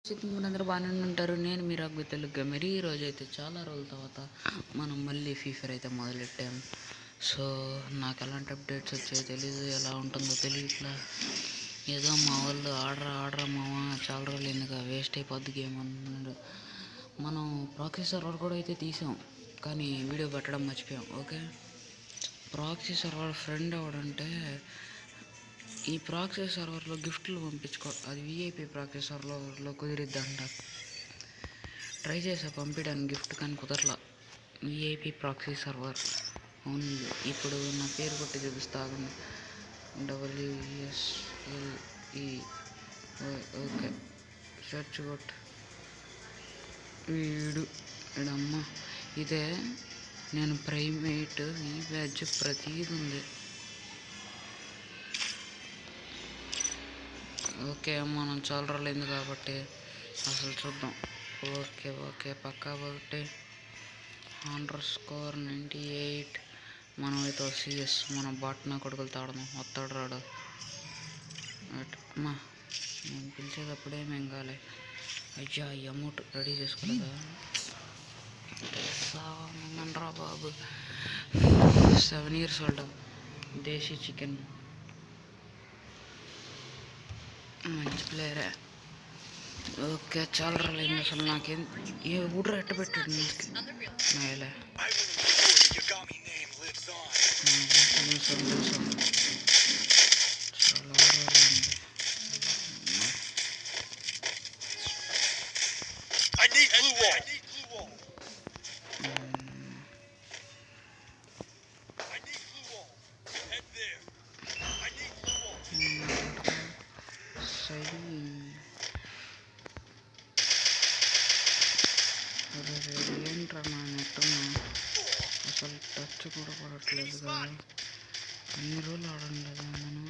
అందరూ బాగానే ఉంటారు. నేను మీ రఘు తెలుగుగా మరి ఈరోజు అయితే చాలా రోజుల తర్వాత మనం మళ్ళీ ఫీఫర్ అయితే మొదలెట్టాం. సో నాకు ఎలాంటి అప్డేట్స్ వచ్చాయో తెలీదు, ఎలా ఉంటుందో తెలియట్లా. ఏదో మా వాళ్ళు ఆడరా మామ చాలా రోజులు ఎందుకు వేస్ట్ అయిపోద్ది గేమ్ అన్నాడు. మనం ప్రాక్సీ సర్వర్ కూడా అయితే తీసాం, కానీ వీడియో పెట్టడం మర్చిపోయాం. ఓకే, ప్రాక్సీ సర్వర్ ఫ్రెండ్ ఎవడంటే ఈ ప్రాక్సీ సర్వర్లో గిఫ్ట్లు పంపించుకో, అది విఐపి ప్రాక్సీ సర్వర్లో కుదిరిద్దంట. ట్రై చేసా పంపించడానికి గిఫ్ట్, కానీ కుదరలా. VIP proxy server only. ఇప్పుడు నా పేరు కొట్టి చూపిస్తాను, WSLE. ఓకే, సెర్చ్ కొట్టు. వీడమ్మ ఇదే నేను ప్రైమేట్ ఈ బ్యాడ్జ్ ప్రతీది ఉంది. ఓకే, మనం చాలా రోజులైంది కాబట్టి అసలు చూద్దాం. ఓకే పక్కా ఒకటి _98. మనం అయితే సిఎస్ మన బాట్నా కొడుకులు తాడదాం. వస్తాడు రాడు అమ్మా, నేను పిలిచేటప్పుడే మేము కాలే. అయ్యా ఈ అమౌంట్ రెడీ చేసుకోలేదా? రా బాబు. 7 years old దేశీ చికెన్, మంచి ప్లేయరే. ఓకే, చాలా రోజులైంది. అసలు నాకేం ఏ ఊడ్రా ఎట్ట పెట్టాడు నీకు మేలే. చాలా రోజులైంది. ఏంట్రా నా నెట్టున్నా అసలు టచ్ కూడా పడట్లేదు కదా. అన్ని రోజులు ఆడడం లేదా నేను.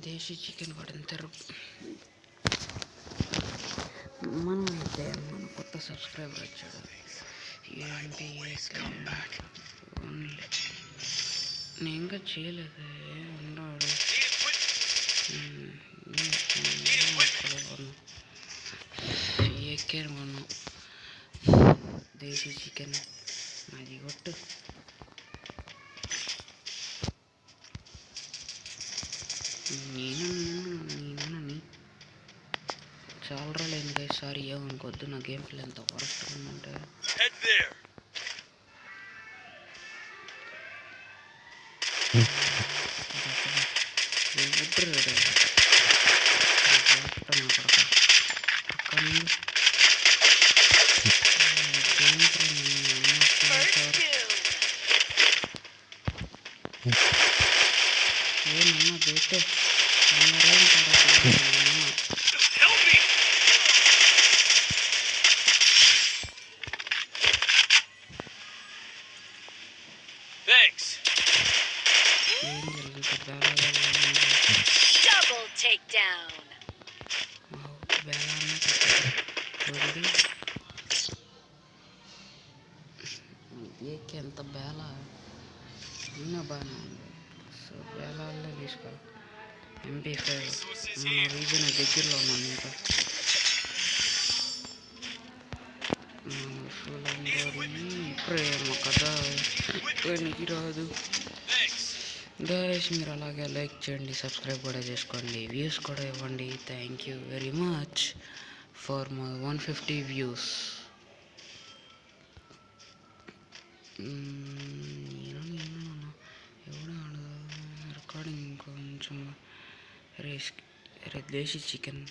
దేశీ చికెన్ పడింతారు. మనం అయితే మన కొత్త సబ్స్క్రైబర్ వచ్చాడు. ఏంటి ఓన్లీ నేను ఇంకా చేయలేదు. ఉన్నాడు ఎక్కాను కొన్నాం దేశీ చికెన్. అది కొట్టు. నేనని చాలా రోజులైంది కదా. సారీ ఏమనుకోవద్దు, నా గేమ్ ప్లే ఎంత వరస్ట్ ఉందంటే. ఏమన్నా చూస్తే ఏకే ఎంత బేల అయినా బాగానే ఉంది. సో బేలాలే తీసుకోవాలి. MP5 మన రీజన్ దగ్గరలో ఉన్నాను. ఇంకా ప్రేమ కదా పనికి రాదు. గైస్ మీరు అలాగే లైక్ చేయండి, సబ్స్క్రైబ్ కూడా చేసుకోండి, వ్యూస్ కూడా ఇవ్వండి. Thank you very much for my 150 views. ఎవడో రికార్డింగ్ కొంచెం దేశీ చికెన్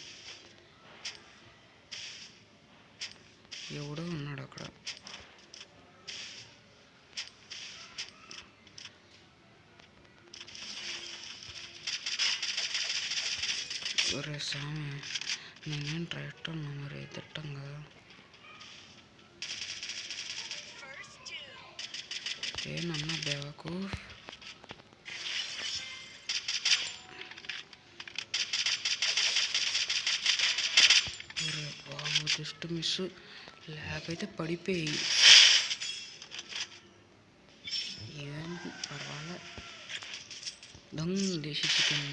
ఎవడో ఉన్నాడు అక్కడ. ఒరే సామి నేనేం ట్రైట్ ఉన్నా మరి తిట్టంగా. ఏనన్నా బేవకు ఒరే బాబు జస్ట్ మిస్, లేకపోతే పడిపోయి. ఏం పర్వాలే. దొంగ దేశీ చికెన్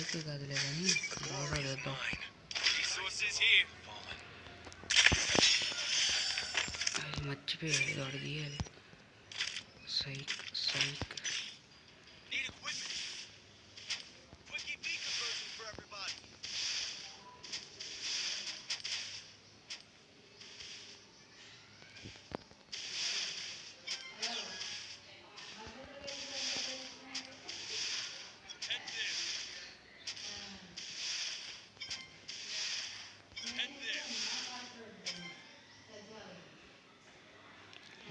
ఏకే కాదులే కానీ బాగా చేద్దాం. అది మర్చిపోయాడు, ఇది వాడు తీయాలి. Psych psych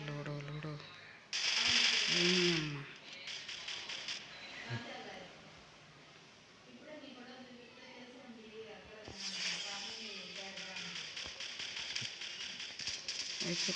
ludo ludo. అయితే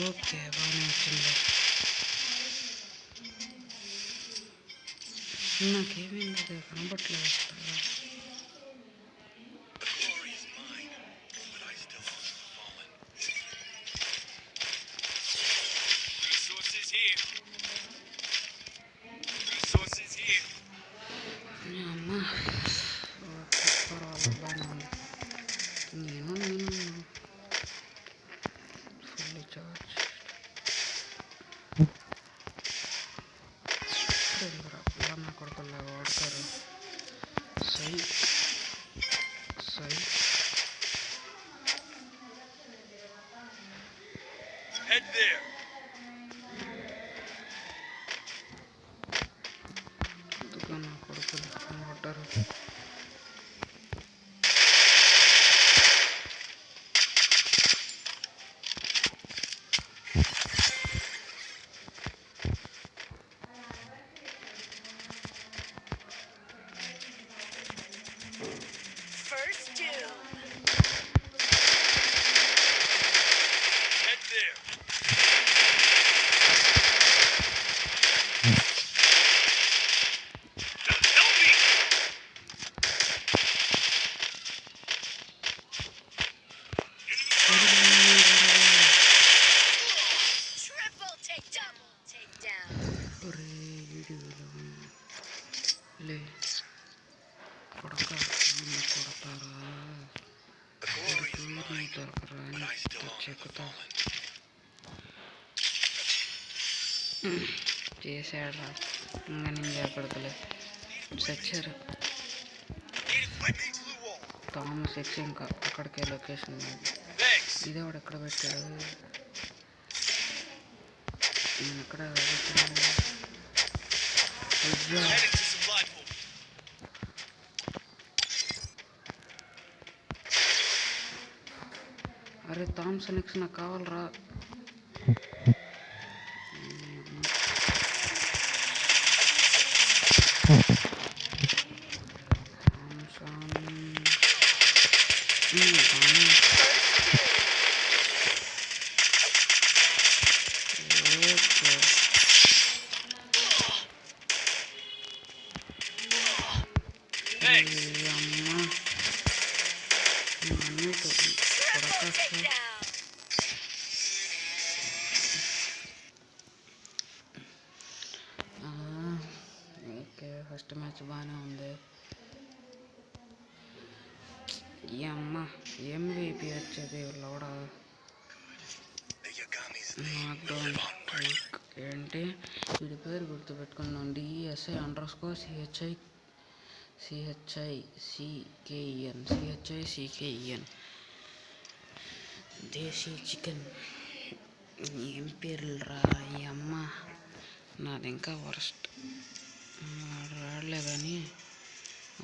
ఓకే బాగానే వచ్చింది. నాకేమైంది కనబట్టలేదు. అమ్మా పర్వాలేదు బాగానే ఉంది. నేను ఫుల్ చార్జ్. ఇలా నా కొడుకుల్లా వాడతారు. సై సై ఎందుకు నా కొడుకులు వాడతారు. లే కొడక కొడతారా దొరకరా చెక్కుతా చేసాడా. ఇంకా నేను చేపడతలే. సెక్చారు తాము సెక్స్ ఇంకా అక్కడికే లొకేషన్. ఇదే వాడు ఎక్కడ పెట్టాడు. నేను ఎక్కడ పెట్టాను. యా. అరే థామ్సన్ ఎక్స్ నాకు కావాలరా. ఓకే ఫస్ట్ మ్యాచ్ బాగానే ఉంది. ఈ అమ్మ MVP వచ్చేది లోడ నాక్డౌన్ స్ట్రైక్ ఏంటి వీడి పేరు గుర్తుపెట్టుకున్నాం. DSI_CHICKEN దేశీ చికెన్. ఏం పేర్లు రా ఈ అమ్మ. నాది ఇంకా వరస్ట్. రాడలే కానీ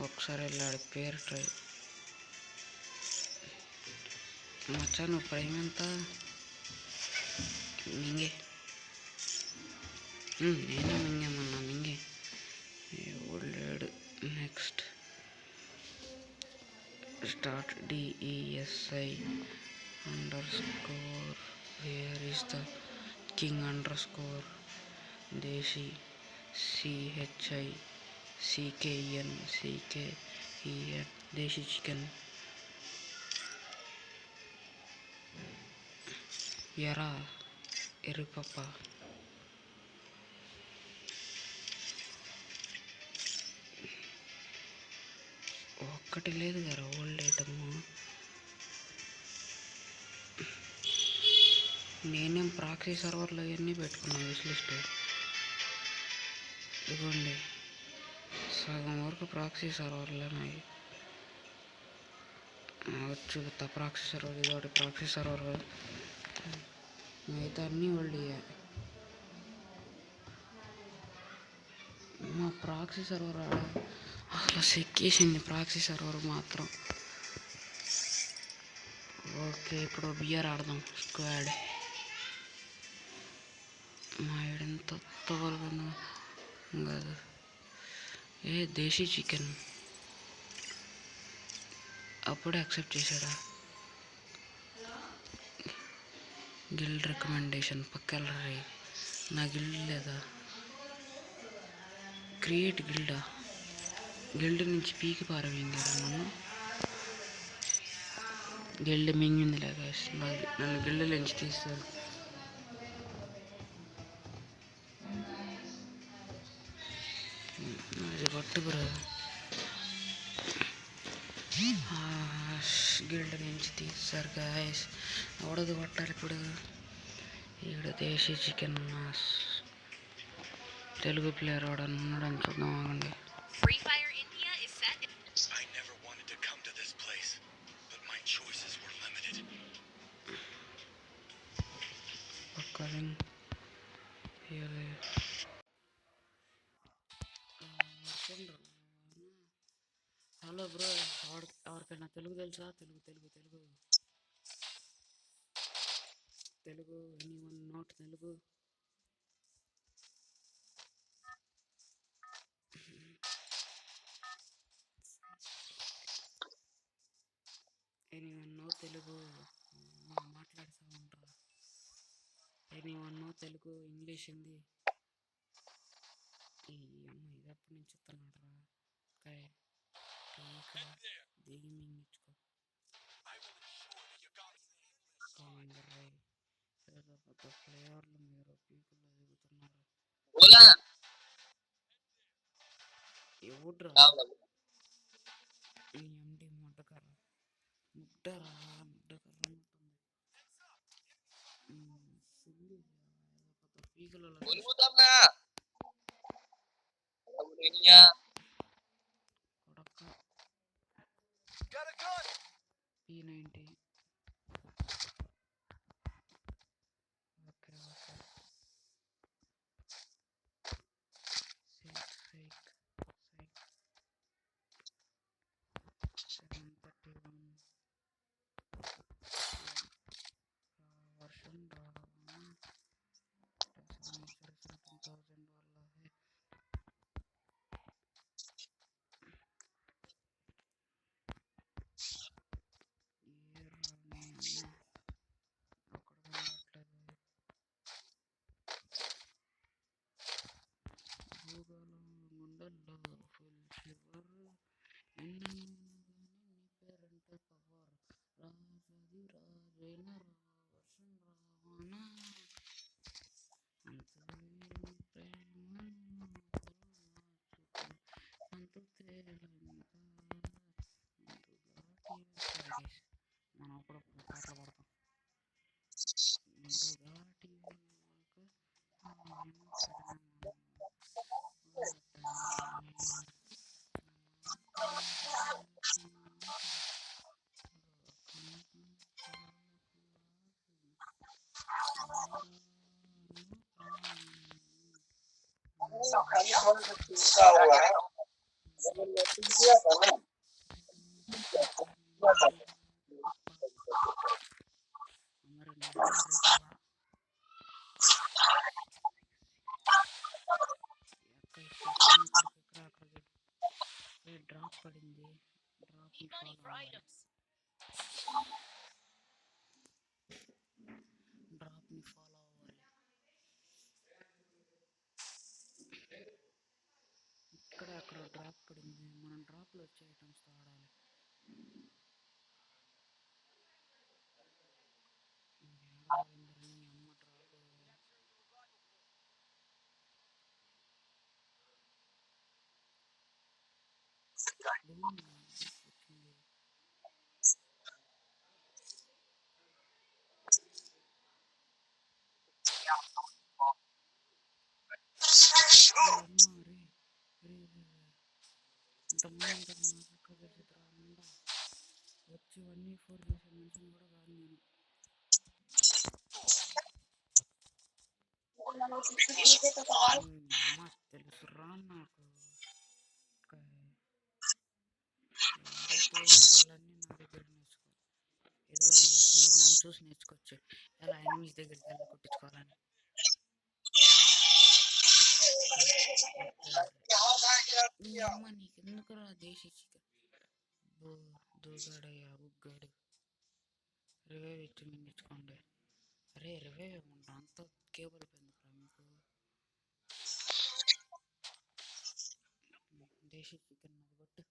ఒకసారి వెళ్ళాడు పేరు ట్రై. మచ్చా నువ్వు ప్రైమ్ ఎంత మింగే? నేనే మింగేమన్నా మింగే ఎవడు లేడు. Next start DESI_ where is the king _ desi CHICKEN desi chicken. ఎరా ఎరుపప్ప ఒక్కటి లేదు కదా ఓల్డ్ ఐటమ్. నేనేం ప్రాక్సీ సర్వర్లో ఇవన్నీ పెట్టుకున్నాను విష్ లిస్ట్. ఇదిగోండి సగం వరకు ప్రాక్సీ సర్వర్లోనే చూపుతా. ప్రాక్సీ సర్వర్ ఇది ఒకటి ప్రాక్సీ సర్వర్, మిగతా అన్నీ ఓల్డ్. మా ప్రాక్సీ సర్వర్ అసలు సెక్కేసింది ప్రాక్సీ సర్వర్ మాత్రం. ఓకే ఇప్పుడు బియర్ ఆడదాం స్క్వాడ్. మా ఏడంత తోలుగా కాదు. దేశీ చికెన్ అప్పుడే యాక్సెప్ట్ చేశాడా? గిల్డ్ రికమెండేషన్ పక్కలరా. నా గిల్డ్ లేదా? క్రియేట్ గిల్డా? గిల్డ్ నుంచి పీకి పారమింగారు నన్ను. గిల్డ్ మింగింది లేక నన్ను గిల్డ్ నుంచి తీస్తారు. అది పట్టు బ్రో. గిల్డ్ నుంచి తీస్తారు గాయస్. ఎవడది కొట్టాలి ఇప్పుడు? ఇక్కడ దేశీ చికెన్ తెలుగు ప్లేయర్ వాడని ఉన్నాడని చూద్దాం ఆగండి. హలో బ్రో, ఎవరికైనా తెలుగు తెలుసా? Telugu anyone not Telugu? Anyone no Telugu? మాట్లాడుతూ ఉంటారా? Anyone no Telugu, English, Hindi? ఈ అమ్మ ఇది ఎప్పటి నుంచి చెప్తున్నాడు రా. దిగి మింగించుకో. పెద్ద ప్లేయర్లు మీరు పీపుల్లో దిగుతున్నారు. ఎవడ్రా ఎండి ముడ్డకర్ర ముడ్డరా? ముడ్డకర్ర ఉంటుంది. పెద్ద పీకులలో కొడక P90. ఓకే గుండెల్లో ఫుల్ షివర్ ఎన్ని నీ పేరంటే పవర్ రాజది రాజైన వర్షం రావణ అంత ప్రేమను అంతు తేలంగా అంతు దాటి మనం అప్పుడప్పుడు పాటలు పాడతాం అంతు దాటి డ్రాప్ పడింది డ్రాప్ ని ఫాలో అవ్వాలి ఇక్కడ అక్కడ డ్రాప్ పడింది మనం డ్రాప్లో వచ్చే ఐటమ్స్తో ఆడాలి అమ్మ డ్రాప్ వచ్చింది ఇంతమంది వచ్చి 1v4 చేసే మనిషిని కూడా కాదు నేను అమ్మ తెలుసురా నాకు వాళ్ళన్నీ నా దగ్గర నేర్చుకో ఏదో మీరు నన్ను చూసి నేర్చుకోవచ్చు ఎలా ఎనిమిస్ దగ్గరికి వెళ్ళి కొట్టించుకోవాలని అమ్మ నీకెందుకురా దేశీ చికెన్ దూగాడయ్యా ఉగ్గాడు రివైవ్ ఇచ్చి మింగించుకోండి అరే రివైవ్ ఏమంటా అంత కేబుల్ పెందుకురా మీకు దేశీ చికెన్ అది కొట్టు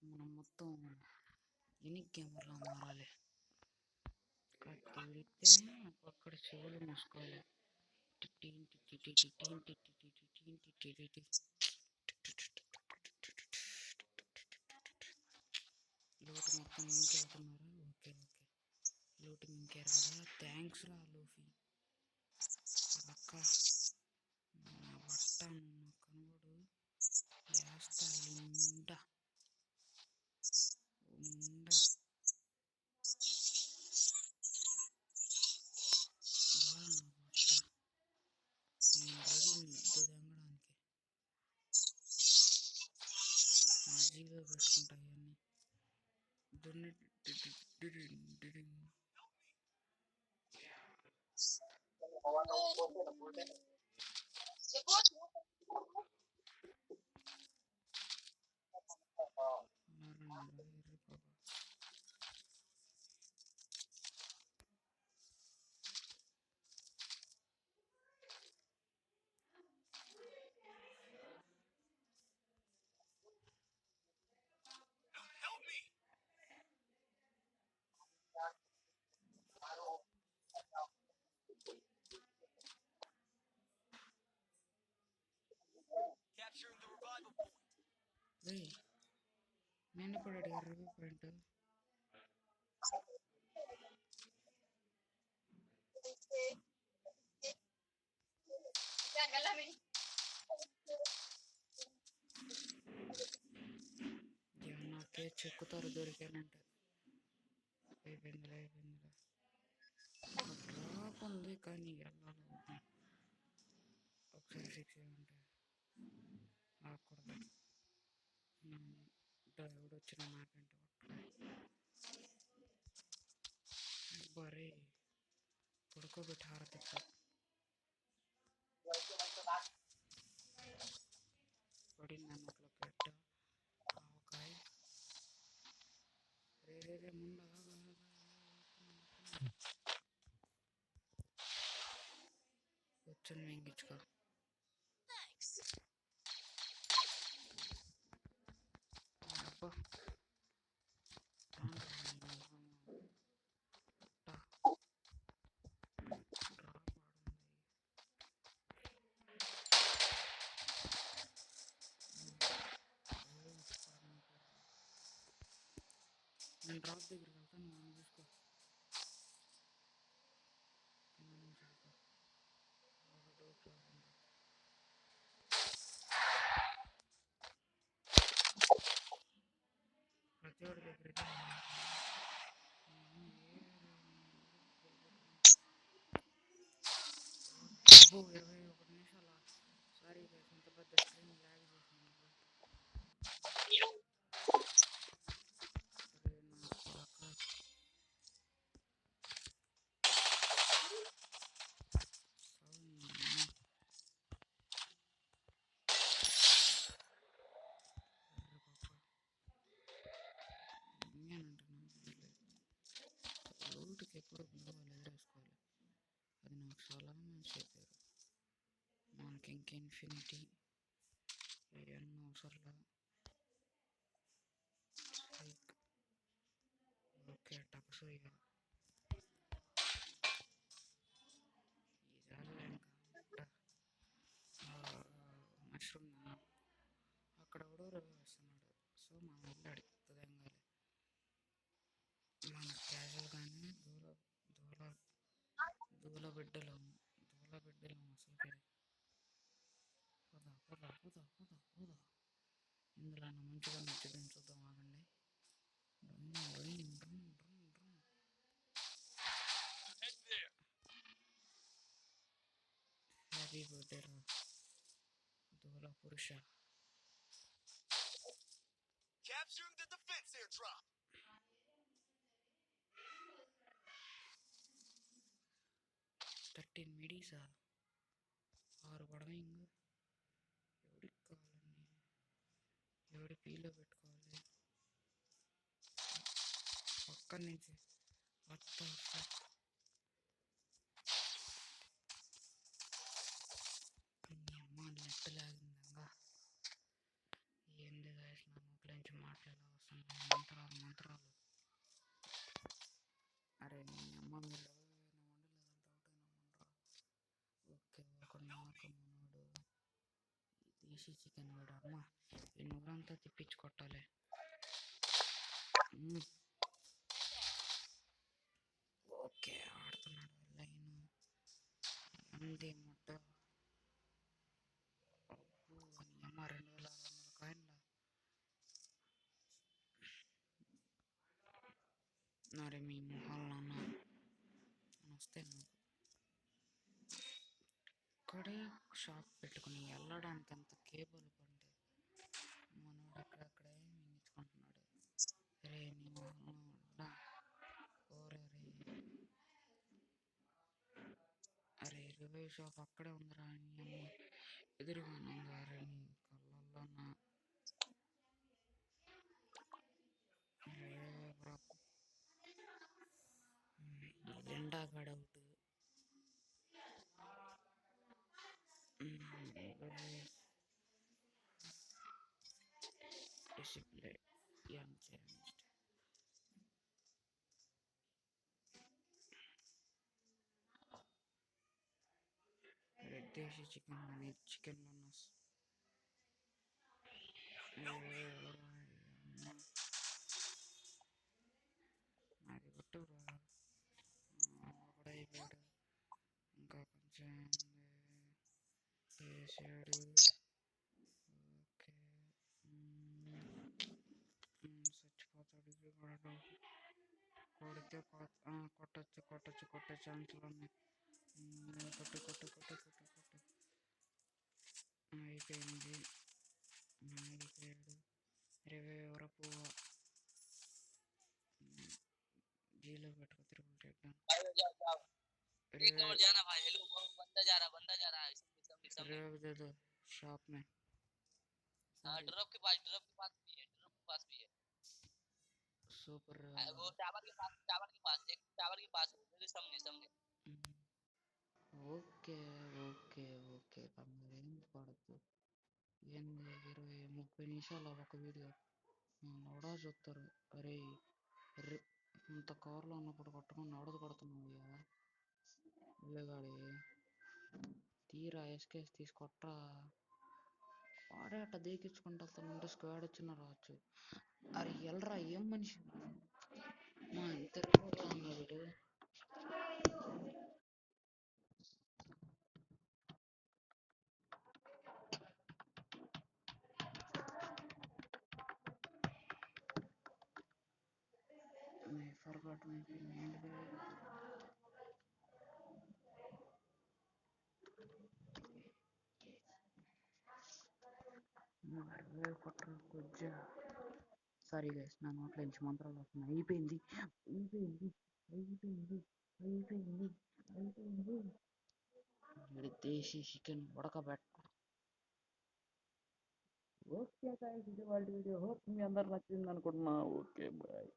మనం మొత్తం యూనిక్ గేమర్లా మారాలి తిరిగితేనే అక్కడ చెవులు మూసుకోవాలి లోటు మొత్తం ఇంకెళ్తున్నారా ఓకే ఓకే లోటు ఇంకారు కదా థ్యాంక్స్ రా లూఫీ అక్క పట్టాను కనుగోడు వేస్తా లిండా ఉండా బాగా పట్ట నేను రెడీ నిద్దు తెంగడానికి మా జీవో పెట్టుకుంటా ఇవన్నీ నేను ఇప్పుడు అడిగారు రివ్యూ పాయింట్ నాకే చెక్కుతారు దొరికానంటే అయిపోయిందిరా డ్రాప్ ఉంది కానీ వెళ్ళాలి ఒకసారి ఫిక్స్ అయ్యంటే ఆకూడదు ఎవడొచ్చిన నాకంటే బరే పడుకోబెట్టి హారతిప్ప పడింది అన్నట్లో పెట్ట ఆవకాయ రే ముందు చిన్న మింగించుకో. అబ్బా నేను డ్రాప్ దగ్గరికి వెళ్తాను, మనం చూసుకో. ప్రతి ఒడి దగ్గర అబ్బో 21 నిమిషాల. సారీ గైస్, ఇంత పెద్ద స్క్రీన్ ల్యాగ్ చేసింది. లూట్కి ఎప్పుడు గ్లోవాల్ ఎదురేసుకోవాలి, అది నాకు చాలా మంచి చెప్పారు. మనకి ఇంక ఇన్ఫినిటీ ఇవన్నీ అవసరంలా. ఓకే టప్స్ ఇక మష్రూమ్ అక్కడ కూడా వేస్తున్నాడు. సో మనం వెళ్ళాడు తెలంగాణ. మన క్యాజువల్గానే దూల బిడ్డలు అసలుకే. పోదా ఇందులో మంచిగా నచ్చిందని చూద్దాం, ఆగండి. హ్యాపీ బర్త్డే రా దూల పురుష. Capturing the defense airdrop. 13 మిడీసా 6 పడవింగ్. ఎవడికి కావాలని ఎవడి పీలో పెట్టుకోవాలి పక్కన నుంచి. అమ్మ నెట్ లాగిందంగా. ఏంది గాయస్, నా నోట్ల నుంచి మాట్లాడే వస్తున్నాయి మంత్రాలు. అరే నీ అమ్మ మీరు ఓకే ఒక నాకు మనోడు దేశీ చికెన్ కూడా. అమ్మ ఈ నూరంతా తిప్పించి కొట్టాలి. ఓకే ఆడుతున్నాడు లైన్ అంతే ముట్ట. అమ్మ 2600 కాయిన్ల. అరే మీ మొహాలు నాన్న వస్తే నాకు ఇక్కడే షాప్ పెట్టుకుని వెళ్ళడానికి అంత కేబుల్ పంటే మనోడు ఎక్కడెక్కడే మింగించుకుంటున్నాడు. రే నీ అరే రివైవ్ షాప్ అక్కడే ఉందిరా. నీ అమ్మ ఎదురుగా ఉందా. రే నీ కళ్ళల్లో ఎండా గడవుట్. డిసిప్లే దేశీ చికెన్ అనేది చికెన్ లన్నస్. అది కొట్టురా ఒకడైపోయాడు. ఇంకా కొంచెం చేసాడు. ఓకే చచ్చిపోతాడు. కొడితే కొట్టే ఛాన్సులు ఉన్నాయి. కొట్టు అయిపోయింది. అయిపోయాడు. రేవే ఎవరో పువ్వు జీలో పెట్టుకో తిరుగుతాడు. शॉप में ड्रॉप के पास भी है सुपर वो टावर के पास एक टावर के पास सामने ఓకే ఓకే ఓకే ఏం పడద్దు. ఏంది 20-30 నిమిషాలు ఒక వీడియో ఎవడా చూస్తారు? అరే అరే ఇంత కారులో ఉన్నప్పుడు కొట్టకుండా ఎవడది కొడుతున్నావయ్యా ఇల్లగాడి తీరా ఎస్కేస్ తీసి కొట్రా. వాడే అట్ట దేకించుకుంటా నుండి స్క్వాడ్ వచ్చిన రావచ్చు. అరే ఎల్రా ఏం మనిషి మా ఎంత ఎక్కువగా ఉన్నా వీడు. I forgot my pin. Sorry guys నా నోట్లో నుంచి మంత్రాలు వస్తున్నాయి. అయిపోయింది అయిపోయింది అయిపోయింది అయిపోయింది అయిపోయింది. దేశీ చికెన్ ఉడకబెట్ట. ఓకే గాయ్స్ ఇది వాళ్ళ వీడియో. హోప్ మీ అందరు నచ్చింది అనుకుంటున్నా. Okay bye.